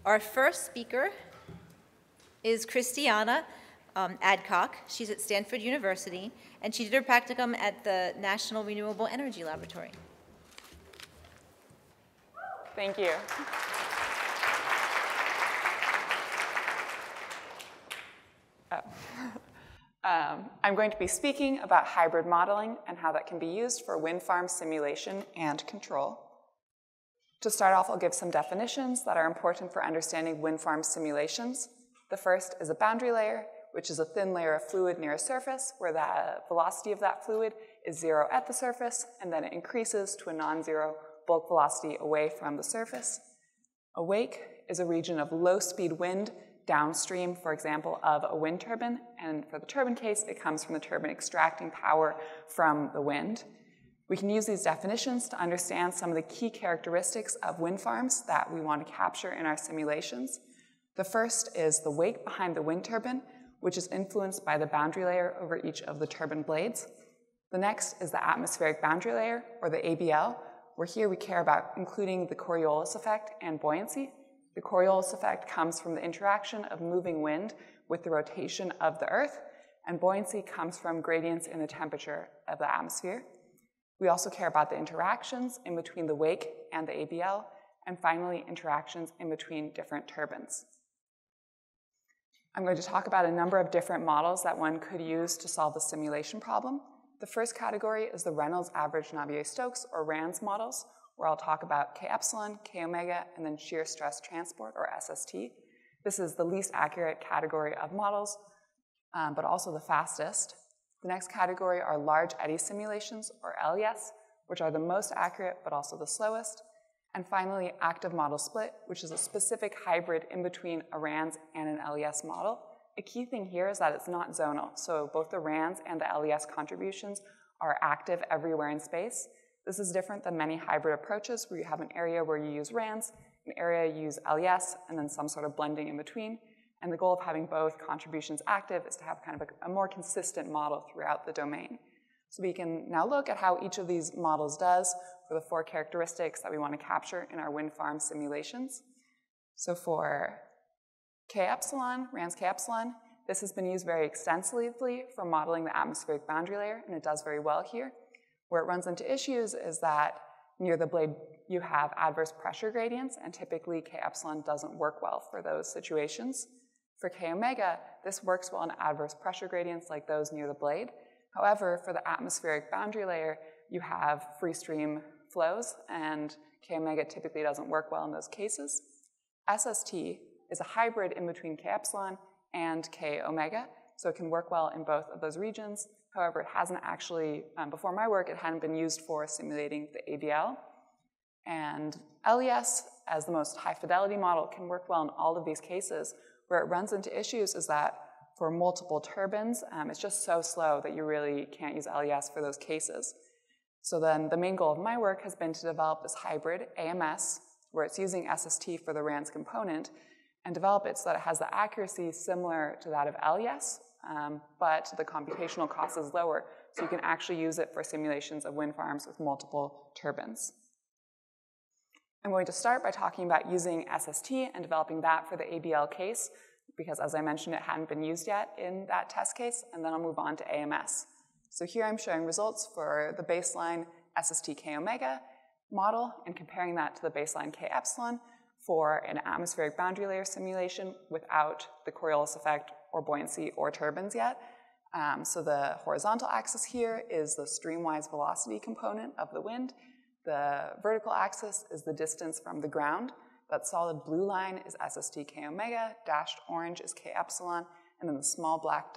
Our first speaker is Christiana Adcock. She's at Stanford University, and she did her practicum at the National Renewable Energy Laboratory. Thank you. I'm going to be speaking about hybrid modeling and how that can be used for wind farm simulation and control. To start off, I'll give some definitions that are important for understanding wind farm simulations. The first is a boundary layer, which is a thin layer of fluid near a surface where the velocity of that fluid is 0 at the surface, and then it increases to a non-zero bulk velocity away from the surface. A wake is a region of low-speed wind downstream, for example, of a wind turbine, and for the turbine case, it comes from the turbine extracting power from the wind. We can use these definitions to understand some of the key characteristics of wind farms that we want to capture in our simulations. The first is the wake behind the wind turbine, which is influenced by the boundary layer over each of the turbine blades. The next is the atmospheric boundary layer, or the ABL, where here we care about including the Coriolis effect and buoyancy. The Coriolis effect comes from the interaction of moving wind with the rotation of the Earth, and buoyancy comes from gradients in the temperature of the atmosphere. We also care about the interactions in between the wake and the ABL, and finally, interactions in between different turbines. I'm going to talk about a number of different models that one could use to solve the simulation problem. The first category is the Reynolds average Navier-Stokes, or RANS models, where I'll talk about K epsilon, K omega, and then shear stress transport, or SST. This is the least accurate category of models, but also the fastest. The next category are large eddy simulations, or LES, which are the most accurate, but also the slowest. And finally, active model split, which is a specific hybrid in between a RANS and an LES model. A key thing here is that it's not zonal, so both the RANS and the LES contributions are active everywhere in space. This is different than many hybrid approaches where you have an area where you use RANS, an area you use LES, and then some sort of blending in between. And the goal of having both contributions active is to have kind of a more consistent model throughout the domain. So we can now look at how each of these models does for the 4 characteristics that we want to capture in our wind farm simulations. So for K epsilon, RANS K epsilon, this has been used very extensively for modeling the atmospheric boundary layer, and it does very well here. Where it runs into issues is that near the blade you have adverse pressure gradients, and typically K epsilon doesn't work well for those situations. For K omega, this works well in adverse pressure gradients like those near the blade. However, for the atmospheric boundary layer, you have free stream flows, and K omega typically doesn't work well in those cases. SST is a hybrid in between K epsilon and K omega, so it can work well in both of those regions. However, it hasn't actually, before my work, it hadn't been used for simulating the ABL. And LES, as the most high fidelity model, can work well in all of these cases. Where it runs into issues is that for multiple turbines, it's just so slow that you really can't use LES for those cases. So then the main goal of my work has been to develop this hybrid AMS, where it's using SST for the RANS component, and develop it so that it has the accuracy similar to that of LES, but the computational cost is lower, so you can actually use it for simulations of wind farms with multiple turbines. I'm going to start by talking about using SST and developing that for the ABL case, because as I mentioned, it hadn't been used yet in that test case, and then I'll move on to AMS. So here I'm showing results for the baseline SST K omega model and comparing that to the baseline K epsilon for an atmospheric boundary layer simulation without the Coriolis effect or buoyancy or turbines yet. So the horizontal axis here is the streamwise velocity component of the wind. The vertical axis is the distance from the ground. That solid blue line is SST K omega, dashed orange is K epsilon, and then the small black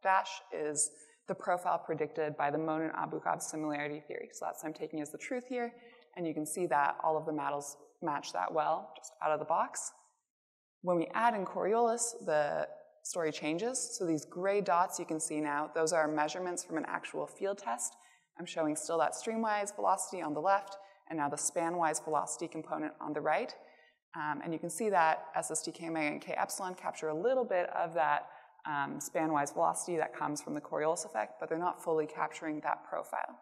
dash is the profile predicted by the Monin-Abukov similarity theory. So that's what I'm taking as the truth here, and you can see that all of the models match that well, just out of the box. When we add in Coriolis, the story changes. So these gray dots you can see now, those are measurements from an actual field test. I'm showing still that streamwise velocity on the left, and now the spanwise velocity component on the right. And you can see that SST K omega and K epsilon capture a little bit of that spanwise velocity that comes from the Coriolis effect, but they're not fully capturing that profile.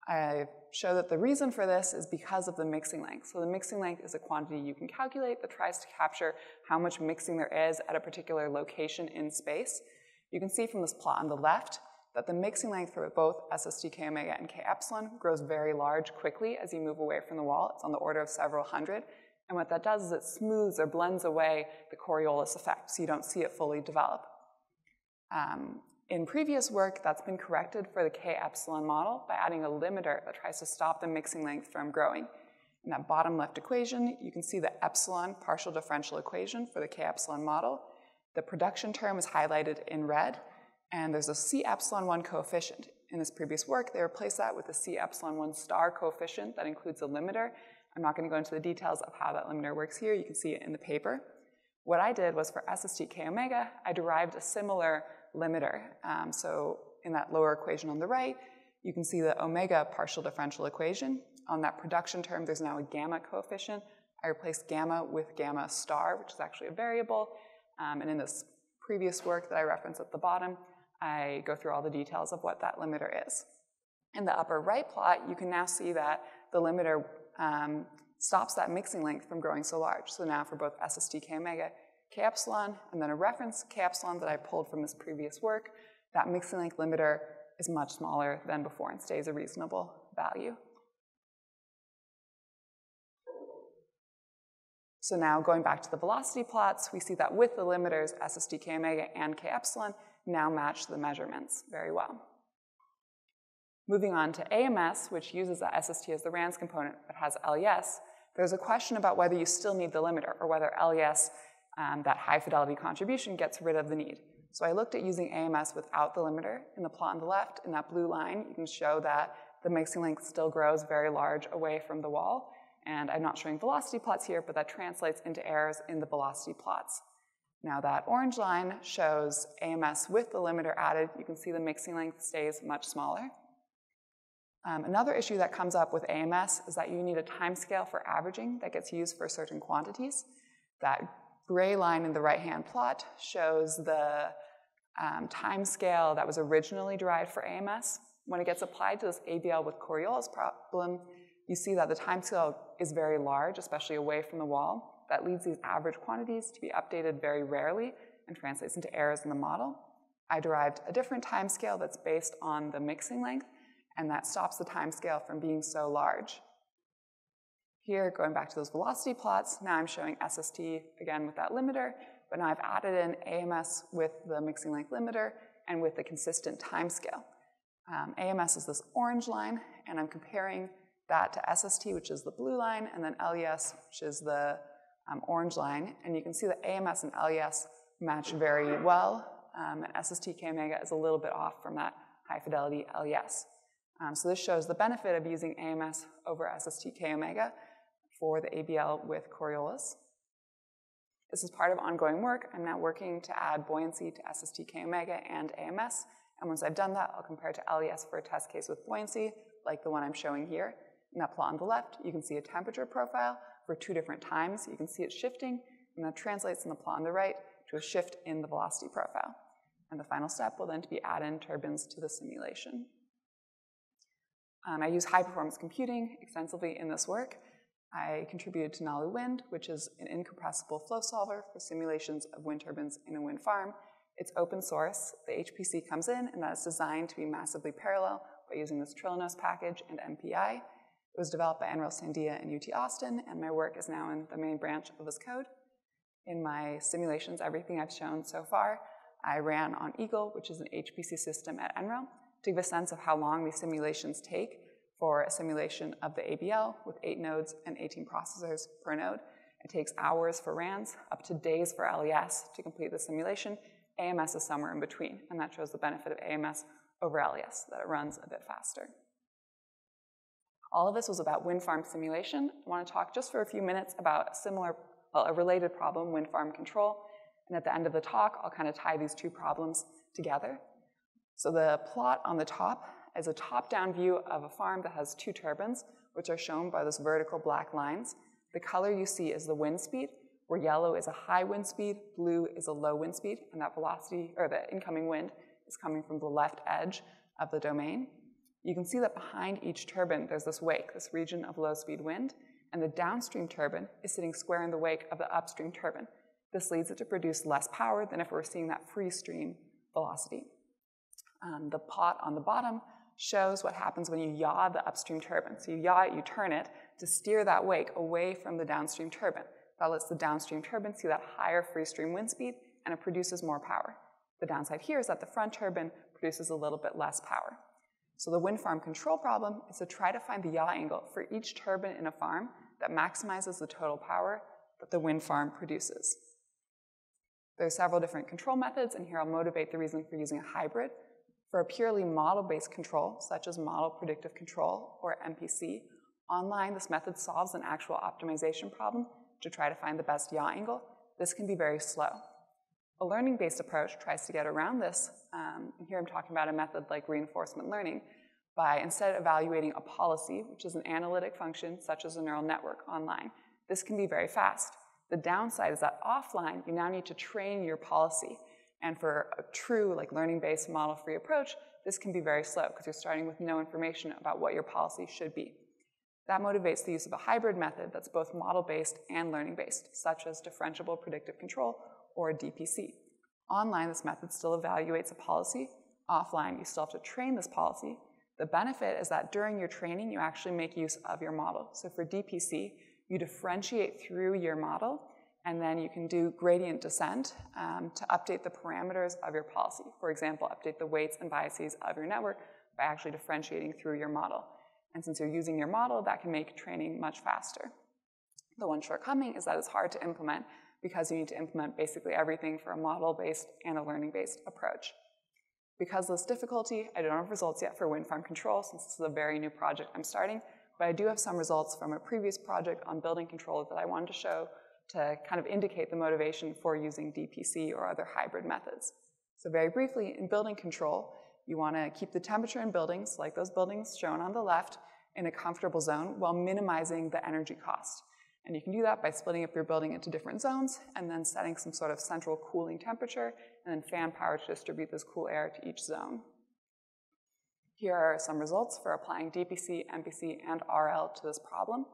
I show that the reason for this is because of the mixing length. So the mixing length is a quantity you can calculate that tries to capture how much mixing there is at a particular location in space. You can see from this plot on the left that the mixing length for both SST K omega and K epsilon grows very large quickly as you move away from the wall. It's on the order of several hundred. And what that does is it smooths or blends away the Coriolis effect, so you don't see it fully develop. In previous work, that's been corrected for the K epsilon model by adding a limiter that tries to stop the mixing length from growing. In that bottom left equation, you can see the epsilon partial differential equation for the K epsilon model. The production term is highlighted in red, and there's a C epsilon 1 coefficient. In this previous work, they replaced that with a C epsilon 1 star coefficient that includes a limiter. I'm not going to go into the details of how that limiter works here. You can see it in the paper. What I did was for SST K omega, I derived a similar limiter. So in that lower equation on the right, you can see the omega partial differential equation. On that production term, there's now a gamma coefficient. I replaced gamma with gamma star, which is actually a variable. And in this previous work that I referenced at the bottom, I go through all the details of what that limiter is. In the upper right plot, you can now see that the limiter stops that mixing length from growing so large. So now for both SST K omega, K epsilon, and then a reference K epsilon that I pulled from this previous work, that mixing length limiter is much smaller than before and stays a reasonable value. So now going back to the velocity plots, we see that with the limiters, SST K omega and K epsilon now match the measurements very well. Moving on to AMS, which uses the SST as the RANS component but has LES, there's a question about whether you still need the limiter or whether LES, that high fidelity contribution, gets rid of the need. So I looked at using AMS without the limiter. In the plot on the left, in that blue line, you can show that the mixing length still grows very large away from the wall. And I'm not showing velocity plots here, but that translates into errors in the velocity plots. Now that orange line shows AMS with the limiter added. You can see the mixing length stays much smaller. Another issue that comes up with AMS is that you need a timescale for averaging that gets used for certain quantities. That gray line in the right-hand plot shows the timescale that was originally derived for AMS. When it gets applied to this ABL with Coriolis problem, you see that the timescale is very large, especially away from the wall. That leads these average quantities to be updated very rarely and translates into errors in the model. I derived a different timescale that's based on the mixing length, and that stops the timescale from being so large. Here, going back to those velocity plots, now I'm showing SST again with that limiter, but now I've added in AMS with the mixing length limiter and with the consistent timescale. AMS is this orange line, and I'm comparing that to SST, which is the blue line, and then LES, which is the orange line. And you can see that AMS and LES match very well, and SST K omega is a little bit off from that high fidelity LES. So this shows the benefit of using AMS over SST K omega for the ABL with Coriolis. This is part of ongoing work. I'm now working to add buoyancy to SST K omega and AMS. And once I've done that, I'll compare to LES for a test case with buoyancy, like the one I'm showing here. In that plot on the left, you can see a temperature profile for 2 different times. You can see it shifting, and that translates in the plot on the right to a shift in the velocity profile. And the final step will then be add in turbines to the simulation. I use high-performance computing extensively in this work. I contributed to Nalu Wind, which is an incompressible flow solver for simulations of wind turbines in a wind farm. It's open source. The HPC comes in, and that's designed to be massively parallel by using this Trillinos package and MPI. It was developed by Enril Sandia and UT Austin, and my work is now in the main branch of this code. In my simulations, everything I've shown so far, I ran on Eagle, which is an HPC system at Enril, to give a sense of how long these simulations take for a simulation of the ABL with 8 nodes and 18 processors per node. It takes hours for RANs, up to days for LES to complete the simulation. AMS is somewhere in between, and that shows the benefit of AMS over LES, that it runs a bit faster. All of this was about wind farm simulation. I want to talk just for a few minutes about a related problem, wind farm control. And at the end of the talk, I'll kind of tie these 2 problems together. So the plot on the top is a top-down view of a farm that has 2 turbines, which are shown by those vertical black lines. The color you see is the wind speed, where yellow is a high wind speed, blue is a low wind speed, and that velocity, or the incoming wind, is coming from the left edge of the domain. You can see that behind each turbine, there's this wake, this region of low-speed wind, and the downstream turbine is sitting square in the wake of the upstream turbine. This leads it to produce less power than if we were seeing that free stream velocity. The plot on the bottom shows what happens when you yaw the upstream turbine. So you yaw it, you turn it to steer that wake away from the downstream turbine. That lets the downstream turbine see that higher free stream wind speed, and it produces more power. The downside here is that the front turbine produces a little bit less power. So the wind farm control problem is to try to find the yaw angle for each turbine in a farm that maximizes the total power that the wind farm produces. There are several different control methods, and here I'll motivate the reason for using a hybrid. For a purely model-based control, such as model predictive control, or MPC, online this method solves an actual optimization problem to try to find the best yaw angle. This can be very slow. A learning-based approach tries to get around this, and here I'm talking about a method like reinforcement learning, by instead of evaluating a policy, which is an analytic function such as a neural network online. This can be very fast. The downside is that offline, you now need to train your policy. And for a true learning-based model-free approach, this can be very slow because you're starting with no information about what your policy should be. That motivates the use of a hybrid method that's both model-based and learning-based, such as differentiable predictive control, or a DPC. Online, this method still evaluates a policy. Offline, you still have to train this policy. The benefit is that during your training, you actually make use of your model. So for DPC, you differentiate through your model, and then you can do gradient descent to update the parameters of your policy. For example, update the weights and biases of your network by actually differentiating through your model. And since you're using your model, that can make training much faster. The one shortcoming is that it's hard to implement because you need to implement basically everything for a model-based and a learning-based approach. Because of this difficulty, I don't have results yet for wind farm control since this is a very new project I'm starting, but I do have some results from a previous project on building control that I wanted to show to kind of indicate the motivation for using DPC or other hybrid methods. So very briefly, in building control, you want to keep the temperature in buildings, like those buildings shown on the left, in a comfortable zone while minimizing the energy cost. And you can do that by splitting up your building into different zones and then setting some sort of central cooling temperature and then fan power to distribute this cool air to each zone. Here are some results for applying DPC, MPC, and RL to this problem.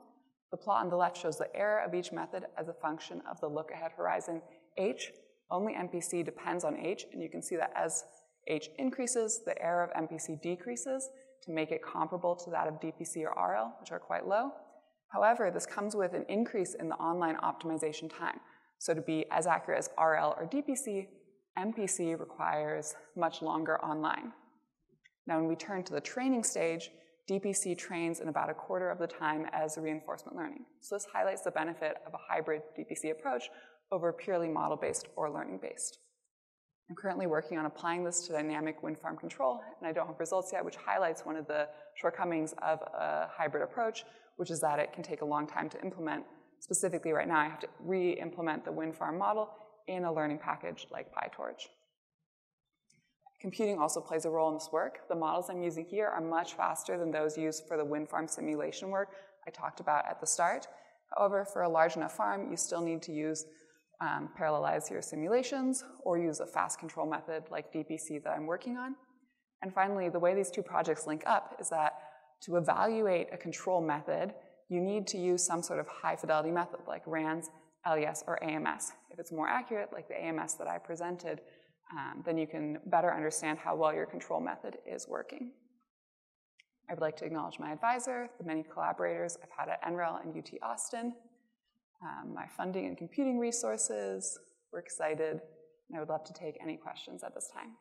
The plot on the left shows the error of each method as a function of the look-ahead horizon H. Only MPC depends on H, and you can see that as H increases, the error of MPC decreases to make it comparable to that of DPC or RL, which are quite low. However, this comes with an increase in the online optimization time. So to be as accurate as RL or DPC, MPC requires much longer online. Now, when we turn to the training stage, DPC trains in about a quarter of the time as reinforcement learning. So this highlights the benefit of a hybrid DPC approach over purely model-based or learning-based. I'm currently working on applying this to dynamic wind farm control, and I don't have results yet, which highlights one of the shortcomings of a hybrid approach, which is that it can take a long time to implement. Specifically right now, I have to re-implement the wind farm model in a learning package like PyTorch. Computing also plays a role in this work. The models I'm using here are much faster than those used for the wind farm simulation work I talked about at the start. However, for a large enough farm, you still need to use parallelize your simulations or use a fast control method like DPC that I'm working on. And finally, the way these two projects link up is that to evaluate a control method, you need to use some sort of high fidelity method like RANS, LES, or AMS. If it's more accurate, like the AMS that I presented, then you can better understand how well your control method is working. I would like to acknowledge my advisor, the many collaborators I've had at NREL and UT Austin, my funding and computing resources. We're excited, and I would love to take any questions at this time.